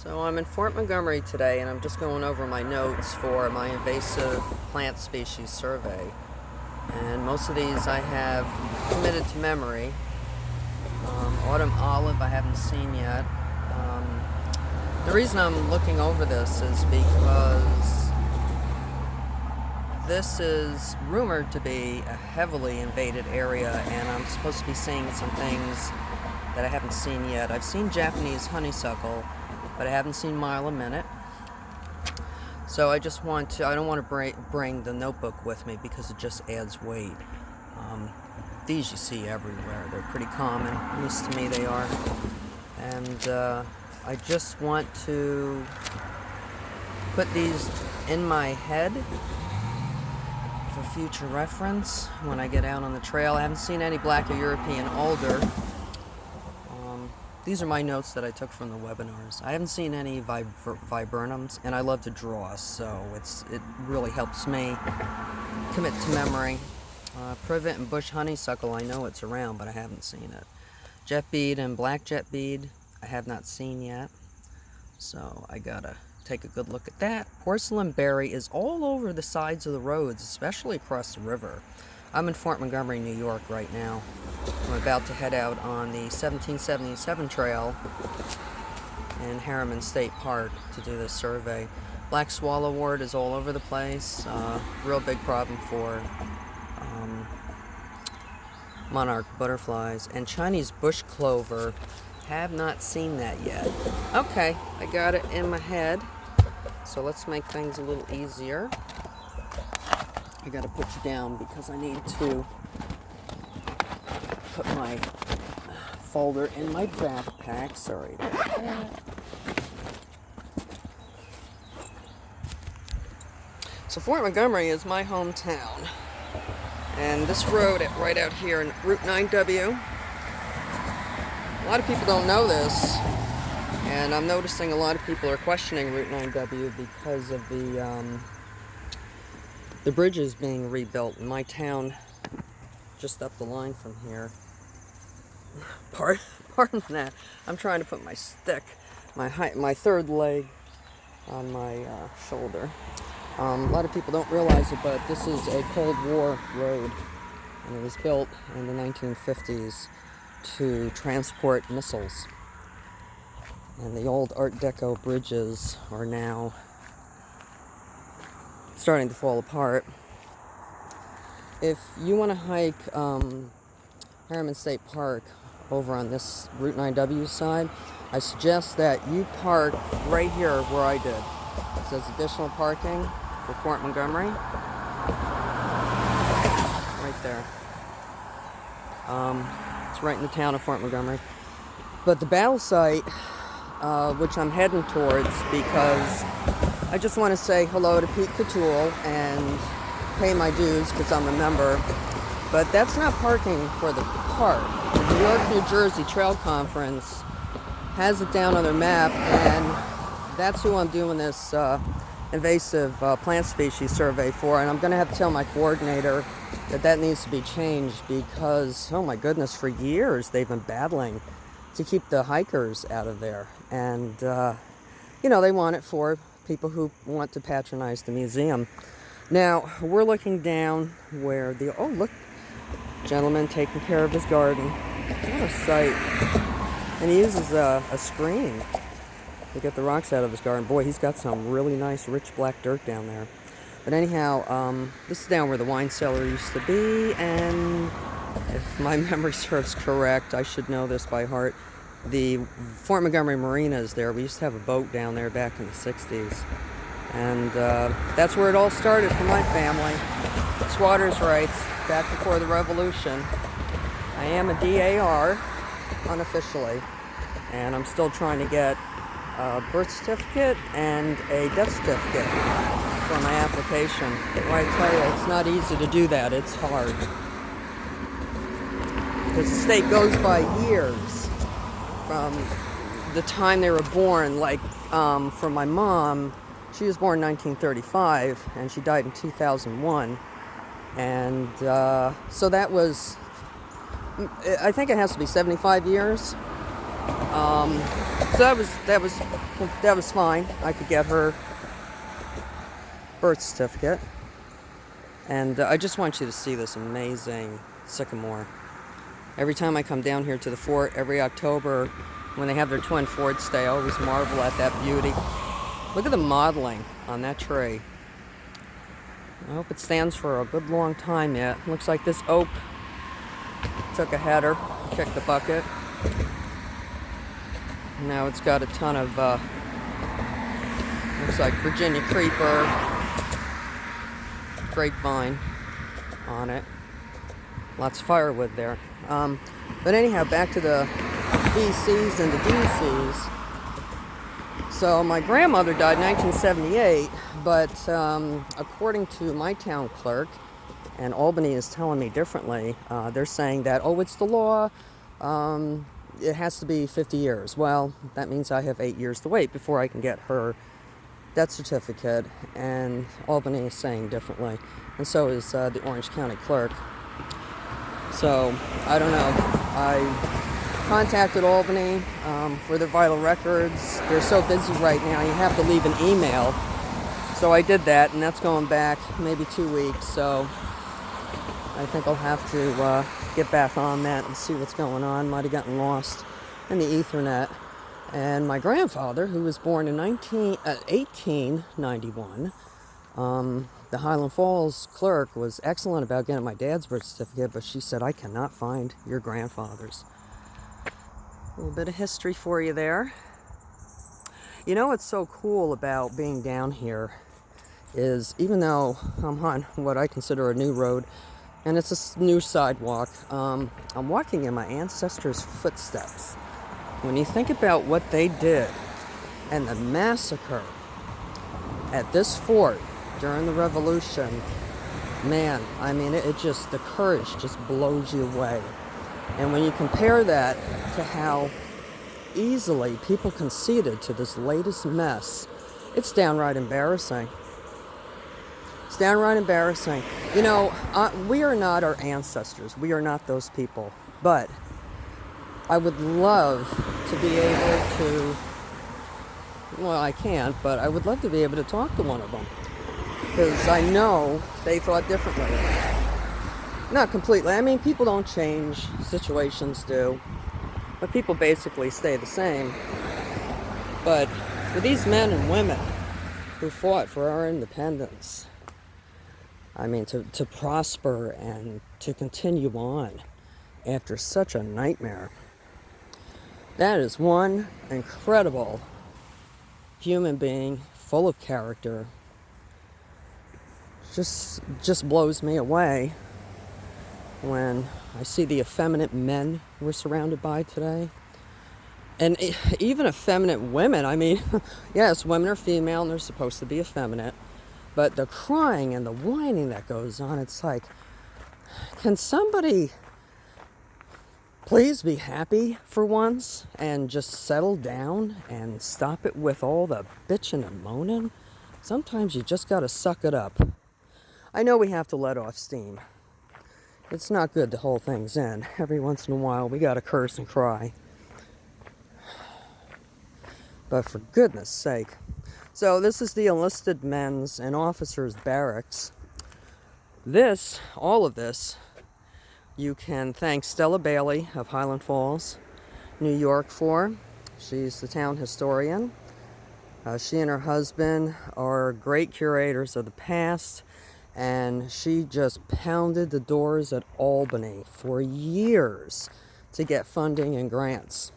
So I'm in Fort Montgomery today, and I'm just going over my notes for my invasive plant species survey. And most of these I have committed to memory. Autumn olive I haven't seen yet. The reason I'm looking over this is because this is rumored to be a heavily invaded area, and I'm supposed to be seeing some things that I haven't seen yet. I've seen Japanese honeysuckle, but I haven't seen mile a minute. So I don't want to bring the notebook with me because it just adds weight. These you see everywhere. They're pretty common, at least to me they are. And I just want to put these in my head for future reference when I get out on the trail. I haven't seen any black or European alder. These are my notes that I took from the webinars. I haven't seen any viburnums, and I love to draw, so it really helps me commit to memory. Privet and bush honeysuckle, I know it's around, but I haven't seen it. Jet bead and black jet bead, I have not seen yet, so I gotta take a good look at that. Porcelain berry is all over the sides of the roads, especially across the river. I'm in Fort Montgomery, New York right now. I'm about to head out on the 1777 trail in Harriman State Park to do this survey. Black swallowwort is all over the place. Real big problem for monarch butterflies. And Chinese bush clover, have not seen that yet. Okay, I got it in my head. So let's make things a little easier. I gotta put you down because I need to put my folder in my backpack. Sorry about that. So Fort Montgomery is my hometown. And this road right out here in Route 9W, a lot of people don't know this. And I'm noticing a lot of people are questioning Route 9W because of the bridges being rebuilt in my town, just up the line from here. Pardon that. I'm trying to put my stick, my third leg, on my shoulder. A lot of people don't realize it, but this is a Cold War road, and it was built in the 1950s to transport missiles. And the old Art Deco bridges are now starting to fall apart. If you want to hike Harriman State Park over on this Route 9W side, I suggest that you park right here where I did. It says additional parking for Fort Montgomery. Right there. It's right in the town of Fort Montgomery. But the Battlesite, which I'm heading towards because I just want to say hello to Pete Couture and pay my dues because I'm a member. But that's not parking for the park. The New York, New Jersey Trail Conference has it down on their map, and that's who I'm doing this invasive plant species survey for. And I'm going to have to tell my coordinator that needs to be changed because, oh my goodness, for years they've been battling to keep the hikers out of there. And, they want it for people who want to patronize the museum. Now, we're looking down where oh, look, gentleman taking care of his garden. What a sight. And he uses a screen to get the rocks out of his garden. Boy, he's got some really nice, rich black dirt down there. But anyhow, this is down where the wine cellar used to be, and if my memory serves correct, I should know this by heart, the Fort Montgomery Marina is there. We used to have a boat down there back in the 60s. And that's where it all started for my family. Squatters' rights, back before the Revolution. I am a DAR, unofficially, and I'm still trying to get a birth certificate and a death certificate for my application. Well, I tell you, it's not easy to do that. It's hard. Because the state goes by years from the time they were born. Like, for my mom, she was born in 1935, and she died in 2001. And so that was, I think it has to be 75 years. So that was fine. I could get her birth certificate. And I just want you to see this amazing sycamore. Every time I come down here to the fort, every October, when they have their twin forts day, I always marvel at that beauty. Look at the modeling on that tree. I hope it stands for a good long time yet. Looks like this oak took a header, kicked the bucket. Now it's got a ton of, looks like Virginia creeper, grapevine on it. Lots of firewood there. But anyhow, back to the BCs and the DCs. So my grandmother died in 1978, but according to my town clerk, and Albany is telling me differently, they're saying that, oh, it's the law, it has to be 50 years. Well, that means I have 8 years to wait before I can get her death certificate, and Albany is saying differently, and so is the Orange County clerk. So, I don't know. I contacted Albany for their vital records. They're so busy right now, you have to leave an email. So I did that, and that's going back maybe 2 weeks. So I think I'll have to get back on that and see what's going on. Might have gotten lost in the Ethernet. And my grandfather, who was born in 1891, the Highland Falls clerk was excellent about getting my dad's birth certificate, but she said, I cannot find your grandfather's. A little bit of history for you there. You know what's so cool about being down here is, even though I'm on what I consider a new road, and it's a new sidewalk, I'm walking in my ancestors' footsteps. When you think about what they did and the massacre at this fort during the Revolution, man, I mean, it just, the courage just blows you away. And when you compare that to how easily people conceded to this latest mess, it's downright embarrassing. It's downright embarrassing. You know, we are not our ancestors. We are not those people. But I would love to be able to, well, I can't, but I would love to be able to talk to one of them. Because I know they thought differently. Not completely. I mean, people don't change. Situations do. But people basically stay the same. But for these men and women who fought for our independence, I mean, to prosper and to continue on after such a nightmare, that is one incredible human being, full of character. Just blows me away when I see the effeminate men we're surrounded by today. And even effeminate women. I mean, yes, women are female and they're supposed to be effeminate. But the crying and the whining that goes on, it's like, can somebody please be happy for once and just settle down and stop it with all the bitching and moaning? Sometimes you just gotta suck it up. I know we have to let off steam. It's not good to hold things in. Every once in a while, we gotta curse and cry. But for goodness sake. So this is the enlisted men's and officers' barracks. All of this, you can thank Stella Bailey of Highland Falls, New York for. She's the town historian. She and her husband are great curators of the past, and she just pounded the doors at Albany for years to get funding and grants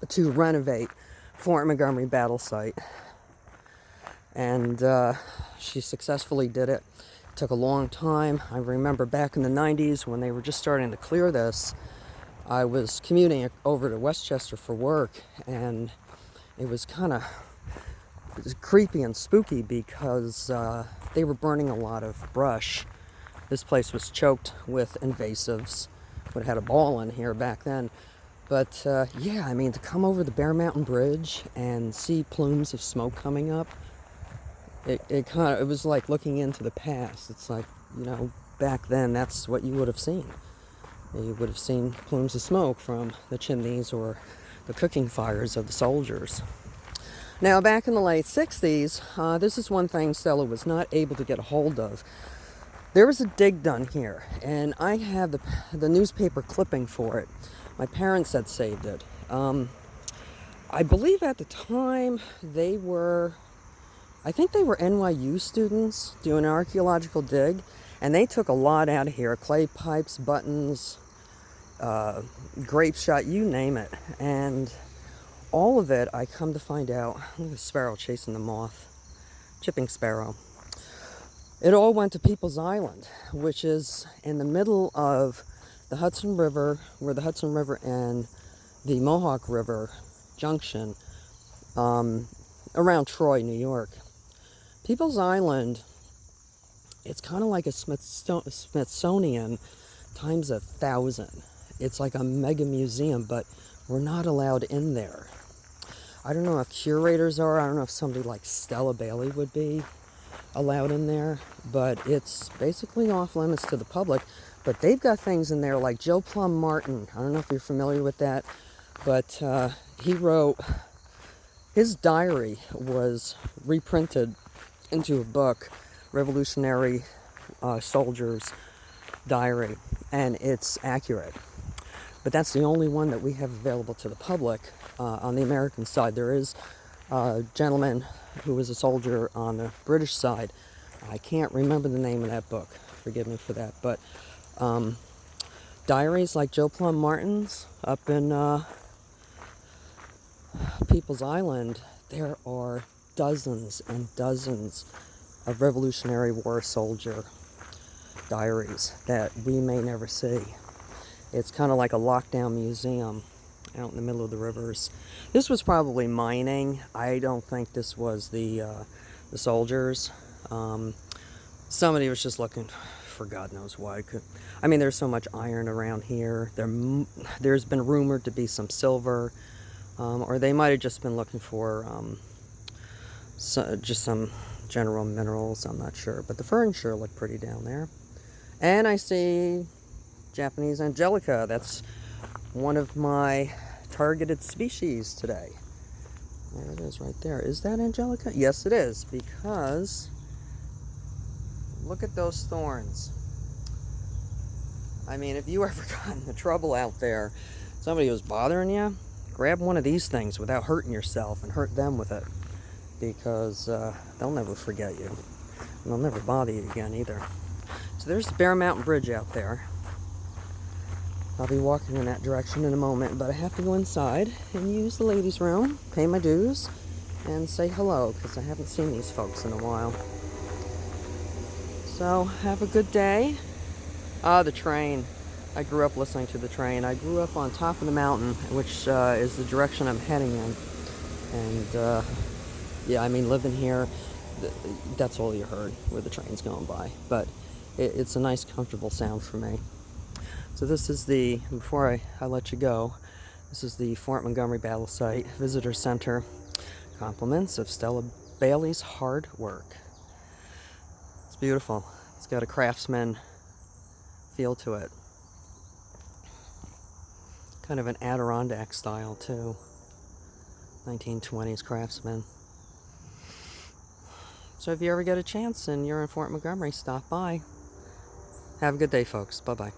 to renovate Fort Montgomery Battlesite. And she successfully did it. It took a long time. I remember back in the 90s when they were just starting to clear this, I was commuting over to Westchester for work, and it was kind of creepy and spooky because they were burning a lot of brush. This place was choked with invasives. Would have had a ball in here back then. But yeah, I mean, to come over the Bear Mountain Bridge and see plumes of smoke coming up, it was like looking into the past. It's like, you know, back then that's what you would have seen. You would have seen plumes of smoke from the chimneys or the cooking fires of the soldiers. Now, back in the late 60s, this is one thing Cellar was not able to get a hold of. There was a dig done here, and I have the newspaper clipping for it. My parents had saved it. I believe at the time I think they were NYU students doing an archaeological dig, and they took a lot out of here. Clay pipes, buttons, grape shot, you name it. And all of it, I come to find out, look at the sparrow chasing the moth, chipping sparrow. It all went to People's Island, which is in the middle of the Hudson River, where the Hudson River and the Mohawk River junction, around Troy, New York. People's Island, it's kind of like a Smithsonian times 1,000. It's like a mega museum, but we're not allowed in there. I don't know if curators are. I don't know if somebody like Stella Bailey would be allowed in there, but it's basically off limits to the public. But they've got things in there like Joe Plum Martin. I don't know if you're familiar with that, but he wrote, his diary was reprinted into a book, Revolutionary Soldier's Diary, and it's accurate. But that's the only one that we have available to the public. On the American side, there is a gentleman who was a soldier on the British side. I can't remember the name of that book. Forgive me for that. But diaries like Joe Plum Martin's up in People's Island, there are dozens and dozens of Revolutionary War soldier diaries that we may never see. It's kind of like a lockdown museum out in the middle of the rivers. This was probably mining. I don't think this was the soldiers. Somebody was just looking for God knows what. I mean, there's so much iron around here. There's been rumored to be some silver, or they might have just been looking for just some general minerals. I'm not sure, but the ferns sure look pretty down there. And I see Japanese angelica. That's one of my targeted species today. There it is right there. Is that angelica? Yes, it is, because look at those thorns. I mean, if you ever got into trouble out there, somebody was bothering you, grab one of these things without hurting yourself and hurt them with it, because they'll never forget you. And they'll never bother you again either. So there's the Bear Mountain Bridge out there. I'll be walking in that direction in a moment, but I have to go inside and use the ladies' room, pay my dues, and say hello, because I haven't seen these folks in a while. So, have a good day. The train. I grew up listening to the train. I grew up on top of the mountain, which is the direction I'm heading in. And, yeah, I mean, living here, that's all you heard, where the train's going by. But it's a nice, comfortable sound for me. So this is before I let you go, this is the Fort Montgomery Battlesite Visitor Center. Compliments of Stella Bailey's hard work. It's beautiful. It's got a craftsman feel to it. Kind of an Adirondack style too. 1920s craftsman. So if you ever get a chance and you're in Fort Montgomery, stop by. Have a good day, folks. Bye-bye.